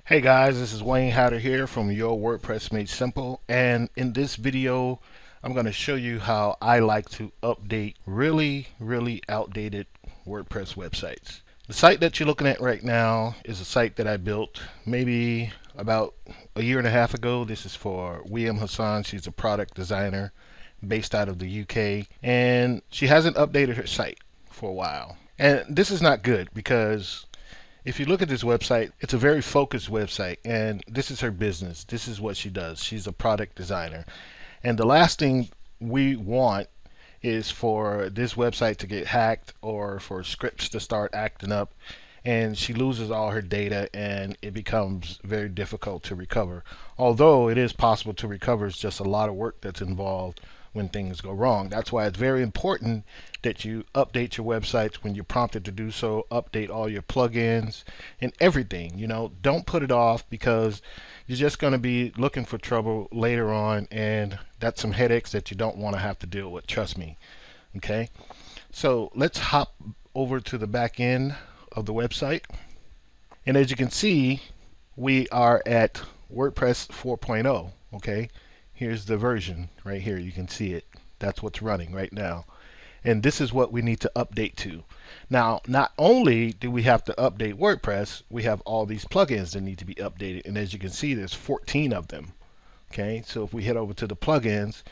Hey guys, this is Wayne Hatter here from Your WordPress Made Simple, and in this video I'm going to show you how I like to update really outdated WordPress websites. The site that you're looking at right now is a site that I built maybe about a year and a half ago. This is for William Hassan. She's a product designer based out of the UK, and she hasn't updated her site for a while. And this is not good because if you look at this website, it's a very focused website, and this is her business. This is what she does. She's a product designer. And the last thing we want is for this website to get hacked or for scripts to start acting up and she loses all her data and it becomes very difficult to recover. Although it is possible to recover, it's just a lot of work that's involved when things go wrong. That's why it's very important that you update your websites when you're prompted to do so. Update all your plugins and everything. Don't put it off because you're just going to be looking for trouble later on, and that's some headaches that you don't want to have to deal with. Trust me. Okay, so let's hop over to the back end of the website, and as you can see, we are at WordPress 4.0. Okay, here's the version right here. You can see it. That's what's running right now, and this is what we need to update to. Now, not only do we have to update WordPress, we have all these plugins that need to be updated, and as you can see, there's 14 of them. Okay, so if we head over to the plugins,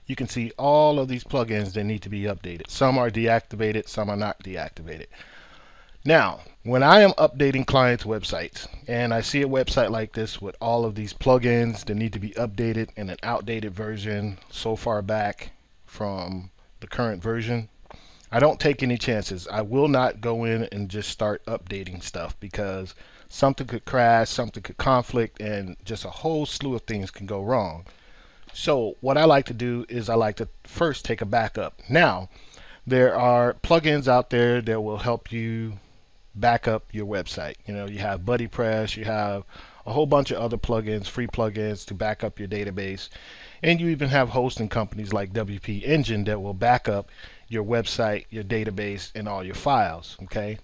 you can see all of these plugins that need to be updated. Some are deactivated, some are not deactivated. Now, when I am updating clients' websites and I see a website like this with all of these plugins that need to be updated in an outdated version so far back from the current version, I don't take any chances. I will not go in and just start updating stuff because something could crash, something could conflict, and just a whole slew of things can go wrong. So what I like to do is I like to first take a backup. Now, there are plugins out there that will help you back up your website. You have BuddyPress, you have a whole bunch of other plugins, free plugins to back up your database, and you even have hosting companies like WP Engine that will back up your website, your database, and all your files. Okay.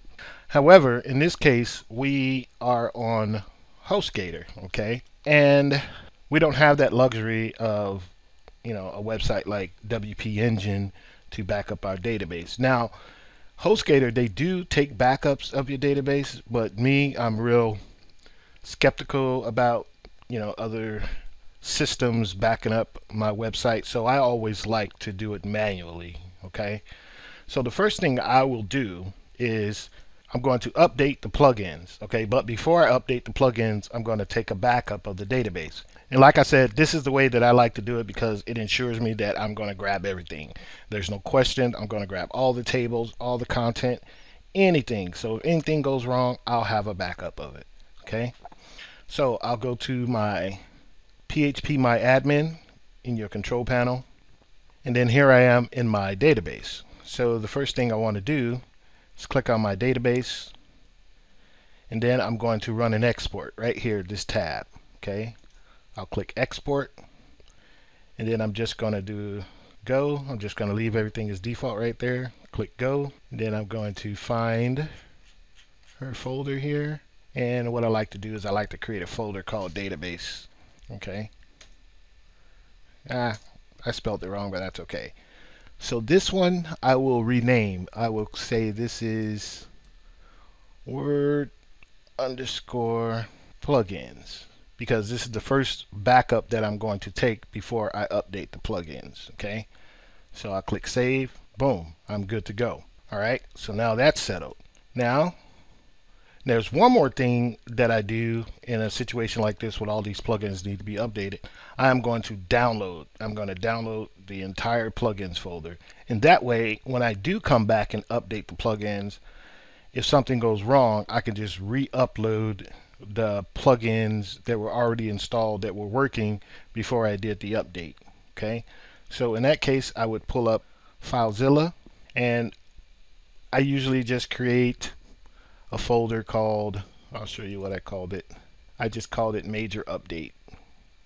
However, in this case, we are on HostGator. Okay, and we don't have that luxury of a website like WP Engine to back up our database. Now, HostGator, they do take backups of your database, but I'm real skeptical about other systems backing up my website, so I always like to do it manually. Okay, so the first thing I will do is I'm going to update the plugins. Okay, but before I update the plugins, I'm going to take a backup of the database. And like I said, this is the way that I like to do it because it ensures me that I'm going to grab everything. There's no question. I'm going to grab all the tables, all the content, anything. So if anything goes wrong, I'll have a backup of it. Okay, so I'll go to my PHP My Admin in your control panel, and then here I am in my database. So the first thing I want to do is click on my database, and then I'm going to run an export right here, this tab. Okay, I'll click export, and then I'm just going to do go. I'm just going to leave everything as default right there. Click go, and then I'm going to find her folder here, and what I like to do is I like to create a folder called database. Okay, I spelled it wrong, but that's okay. So this one I will rename. I will say this is Word underscore plugins, because this is the first backup that I'm going to take before I update the plugins. Okay, so I'll click save. Boom, I'm good to go. All right, so now that's settled. Now there's one more thing that I do in a situation like this when all these plugins need to be updated. I'm going to download the entire plugins folder, and that way when I do come back and update the plugins, if something goes wrong, I can just re-upload the plugins that were already installed that were working before I did the update. Okay, so in that case I would pull up FileZilla, and I usually just create a folder called, I'll show you what I called it. I just called it major update,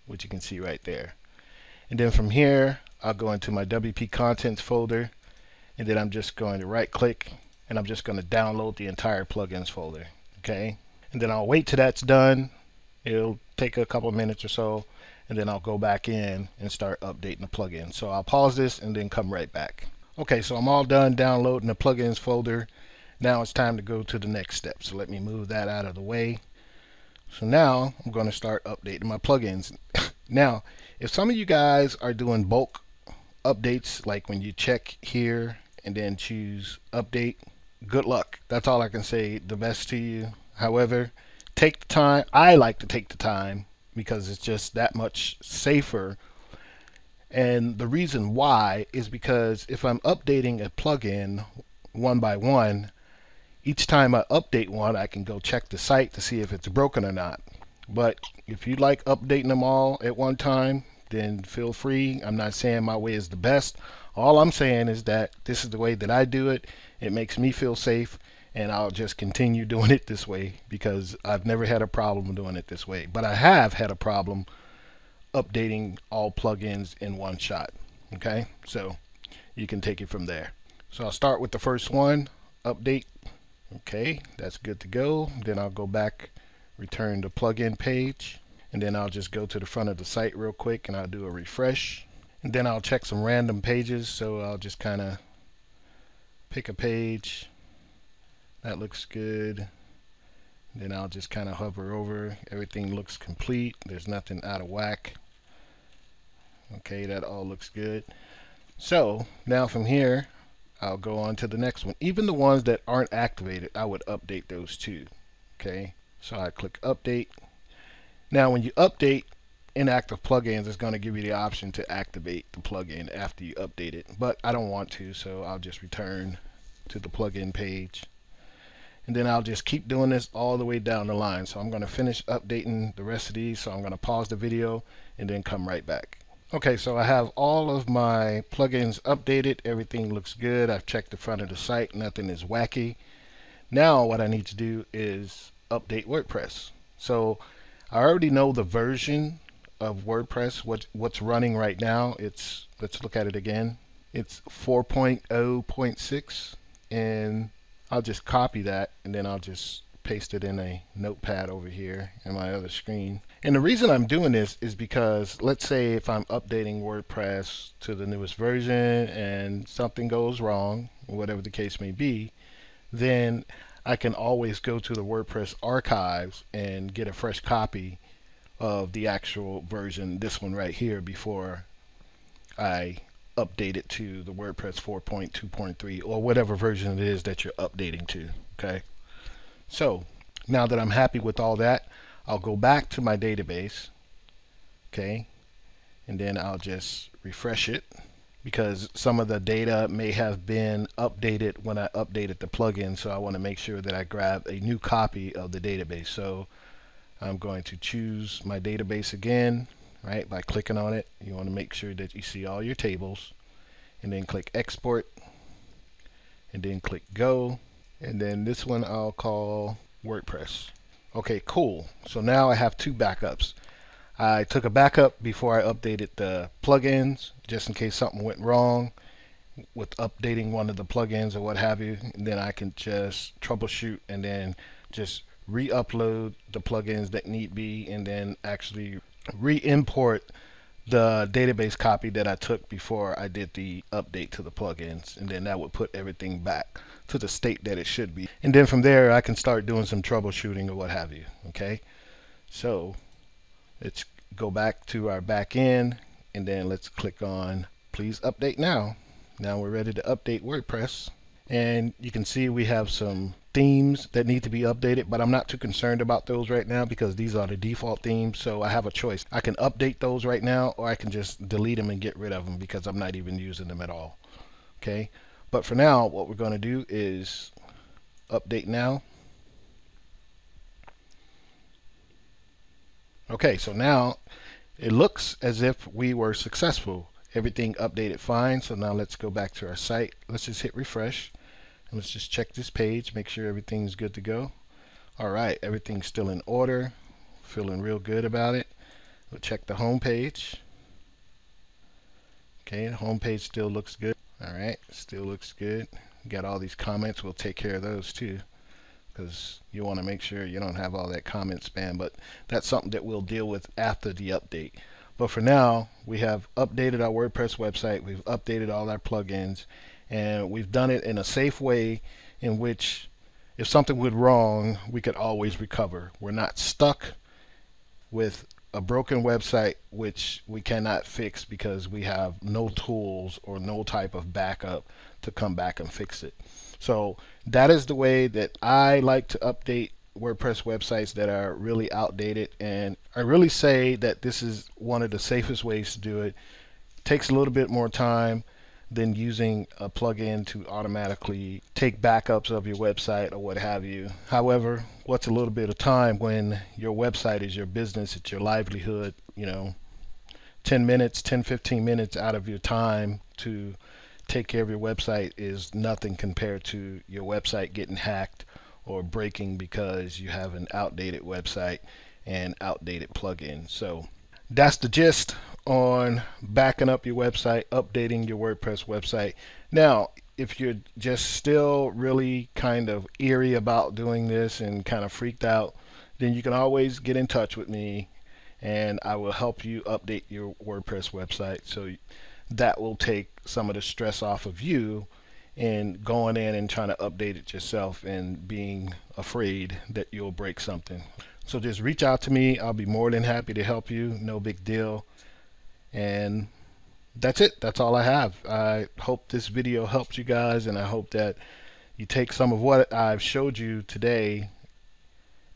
which you can see right there. And then from here I'll go into my WP contents folder, and then I'm just going to right click and I'm just going to download the entire plugins folder. Okay, and then I'll wait till that's done, It'll take a couple of minutes or so, and then I'll go back in and start updating the plugin. So I'll pause this and then come right back. Okay, so I'm all done downloading the plugins folder. Now it's time to go to the next step. So let me move that out of the way. So now I'm going to start updating my plugins. Now, if some of you guys are doing bulk updates, like when you check here and then choose update, good luck. That's all I can say. The best to you. However, take the time. I like to take the time because it's just that much safer. And the reason why is because if I'm updating a plugin one by one, each time I update one, I can go check the site to see if it's broken or not. But if you like updating them all at one time, then feel free. I'm not saying my way is the best. All I'm saying is that this is the way that I do it. It makes me feel safe, and I'll just continue doing it this way because I've never had a problem doing it this way. But I have had a problem updating all plugins in one shot. Okay, so you can take it from there. So I'll start with the first one, update. Okay, that's good to go. Then I'll go back, return the plugin page, and then I'll just go to the front of the site real quick and I'll do a refresh. And then I'll check some random pages, so I'll just kind of pick a page that looks good. Then I'll just kind of hover over. Everything looks complete. There's nothing out of whack. Okay, that all looks good. So now from here, I'll go on to the next one. Even the ones that aren't activated, I would update those too. Okay, so I click update. Now when you update inactive plugins, it's going to give you the option to activate the plugin after you update it, but I don't want to, so I'll just return to the plugin page. And then I'll just keep doing this all the way down the line. So I'm going to finish updating the rest of these. So I'm going to pause the video and then come right back. Okay, so I have all of my plugins updated. Everything looks good. I've checked the front of the site. Nothing is wacky. Now what I need to do is update WordPress. So I already know the version of WordPress, what's running right now. Let's look at it again. It's 4.0.6, and I'll just copy that and then I'll just paste it in a notepad over here in my other screen. And the reason I'm doing this is because let's say if I'm updating WordPress to the newest version and something goes wrong, whatever the case may be, then I can always go to the WordPress archives and get a fresh copy of the actual version, this one right here, before I update it to the WordPress 4.2.3 or whatever version it is that you're updating to. Okay, so now that I'm happy with all that, I'll go back to my database. Okay, and then I'll just refresh it because some of the data may have been updated when I updated the plugin, so I want to make sure that I grab a new copy of the database. So I'm going to choose my database again, right, by clicking on it. You want to make sure that you see all your tables, and then click export, and then click go, and then this one I'll call WordPress. Okay, cool. So now I have two backups. I took a backup before I updated the plugins just in case something went wrong with updating one of the plugins or what have you, and then I can just troubleshoot and then just re-upload the plugins that need be, and then actually re-import the database copy that I took before I did the update to the plugins, and then that would put everything back to the state that it should be. And then from there I can start doing some troubleshooting or what have you. Okay, so let's go back to our back end, and then let's click on please update now. Now we're ready to update WordPress, and you can see we have some themes that need to be updated, but I'm not too concerned about those right now because these are the default themes. So I have a choice. I can update those right now, or I can just delete them and get rid of them because I'm not even using them at all. Okay, but for now what we're going to do is update now. Okay, so now it looks as if we were successful. Everything updated fine. So now let's go back to our site. Let's just hit refresh. And let's just check this page, make sure everything's good to go. All right, everything's still in order. Feeling real good about it. We'll check the home page. Okay, the home page still looks good. All right, still looks good. Got all these comments. We'll take care of those too. because you want to make sure you don't have all that comment spam, but that's something that we'll deal with after the update. But for now, we have updated our WordPress website, we've updated all our plugins, and we've done it in a safe way in which if something went wrong, we could always recover. We're not stuck with a broken website which we cannot fix because we have no tools or no type of backup to come back and fix it. So that is the way that I like to update WordPress websites that are really outdated, and I really say that this is one of the safest ways to do it. It takes a little bit more time than using a plugin to automatically take backups of your website or what have you. However, what's a little bit of time when your website is your business, it's your livelihood? 10 minutes, 10-15 minutes out of your time to take care of your website is nothing compared to your website getting hacked or breaking because you have an outdated website and outdated plugins. So that's the gist on backing up your website, updating your WordPress website. Now, if you're just still really kind of eerie about doing this and kind of freaked out, then you can always get in touch with me and I will help you update your WordPress website. So that will take some of the stress off of you and going in and trying to update it yourself and being afraid that you'll break something. So just reach out to me. I'll be more than happy to help you. No big deal. And that's it. That's all I have. I hope this video helps you guys, and I hope that you take some of what I've showed you today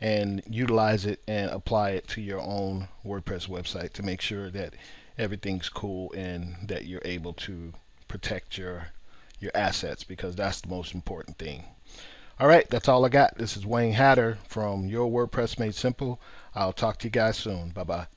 and utilize it and apply it to your own WordPress website to make sure that everything's cool and that you're able to protect your assets, because that's the most important thing. All right, that's all I got. This is Wayne Hatter from Your WordPress Made Simple. I'll talk to you guys soon. Bye-bye.